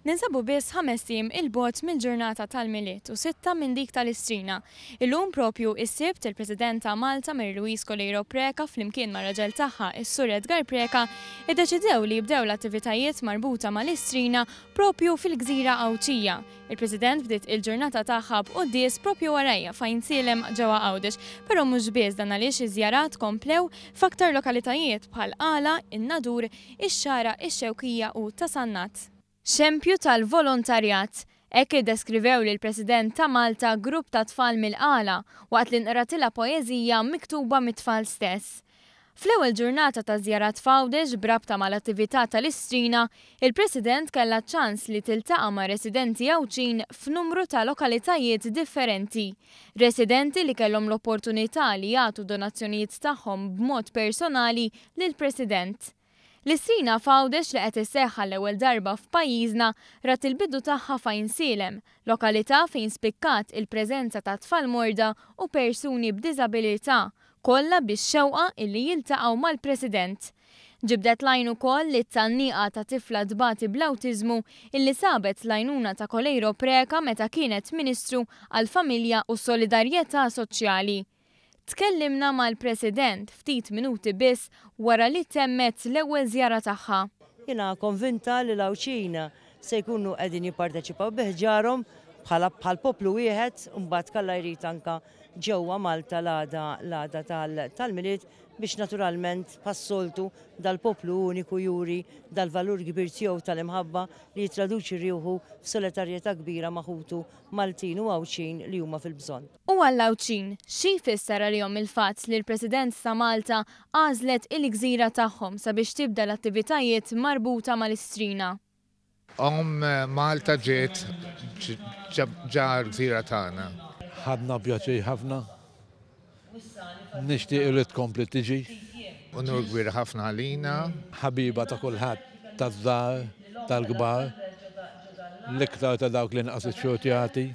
Ninsabu biss 5 ijiem il-bogħod mill-ġurnata tal-Miliet u 6 minn dik tal-Istrina. Illum propju is-Sibt il-President ta' Malta Mary Louise Colleiro Preca flimkien ma' raġel tagħha is-Sur Edgar Preca iddeċidew li jibdew l-attivitajiet marbuta mal-Istrina propju fil-Gżira Awċija. Il-President bdiet il-ġurnata tagħha b'qudies propju warajja fejn silem ġewwa Għawdex, però mhux biss dan għaliex iż-żjarat komplew f'aktar lokalitajiet bħal Qala, in-Nadur, ix-Xara, ix-Xewkija u ta' Sannat. Xempju tal-volontarjat. Hekk iddeskrivew lill President ta' Malta grupp ta' tfal mill-Qala waqt li nqratilha poeżija miktuba mit-tfal stess. Fl-ewwel ġurnata ta' żjarat f'Għawdex brabta mal-attività tal-Istrina, il-President kellha ċans li tiltaqa' ma' residenti Għawċin f'numru ta' lokalitajiet differenti. Residenti li kellhom l-opportunità li jagħtu donazzjonijiet tagħhom b'mod personali lill-President. L-Istrina f'Għawdex li qed isseħħ l-ewwel darba f'pajjiżna rat il-bidu tagħha fejn silem, lokalità fejn spikkat il-preżenza ta' tfal morda u persuni b'diżabilità, kollha bix-xewqa illi jiltaqgħu mal-President. Ġibdet lajn ukoll li t-tannieqa ta' tifla dbati bl-awtiżmu illi sabet l-għajnuna ta' Colleiro Preca meta kienet Ministru għall-Familja u s-Solidarjetà Soċjali. Tkellimna mal-President ftit minuti biss wara li temmet l-ewwel żjara tagħha. Jiena konvinta li l-Għawċina se jkunu qegħdin jipparteċipaw biħ-ġarhom bħal poplu wieħed u mbagħad kollha jrid anke ġewwa Malta l-għada tal-Milied biex naturalment pas-soltu dal-poplu uniku juri dal-valur kbir tiegħu tal-imħabba li jitraduċi rieħu f'solidarjetà kbira maħutu Maltin u Għawċin li huma fil-bżonn. U għall-Għawċin, xi jfisser għalihom il-fatt li l-President ta' Malta għażlet il-gżira tagħhom sabiex tibda l-attivitajiet marbuta mal-Istrina? Malta ġiet ġar gżira tagħna. Ħadna pjaċir ħafna. Nixtieq li tkompli tiġi. Unur kbir ħafna għalina. Ħabiba ta' kulħadd, taż-żgħar, tal-kbar, l-iktar ta' dawk li nqas iċ-xogħol jagħti.